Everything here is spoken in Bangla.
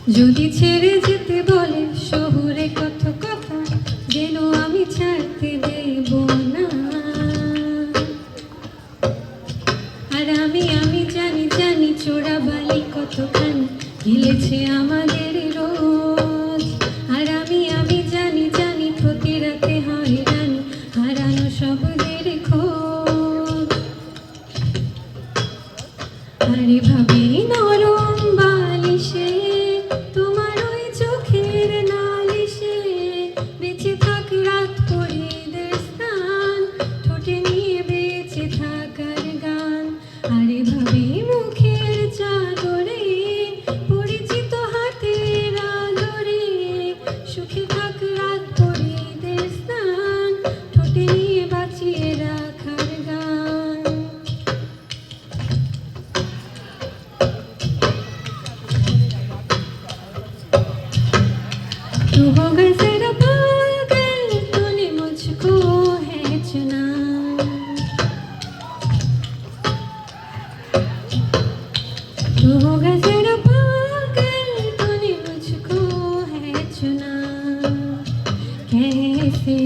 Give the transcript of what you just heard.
যদি ছেড়ে যেতে বলে শহুরে কত কথা, যেন আমি ছাড়তে দেব না। আর আমি জানি জানি চোরাবালি কতখানি গিলেছে আমাদের রোজ। আর আমি জানি জানি প্রতি রাতে হয় রানি হারানো শব্দের খোঁজ। আরে ভাবি নরম বালিশে তোমার ওই চোখের নালিশে বেঁচে থাক রাত পরীদের স্থান, ঠোঁটে নিয়ে বেঁচে থাকার গান। আরে ভাবি মুখের চাদরে পরিচিত হাতের আদরে সুখে থাক রাত পরীদের স্থান, ঠোঁটে নিয়ে বাঁচিয়ে রাখার গান। तू होगा जरा पागल तूने मुझको है चुना। तू होगा जरा पागल तूने मुझको है चुना। कैसे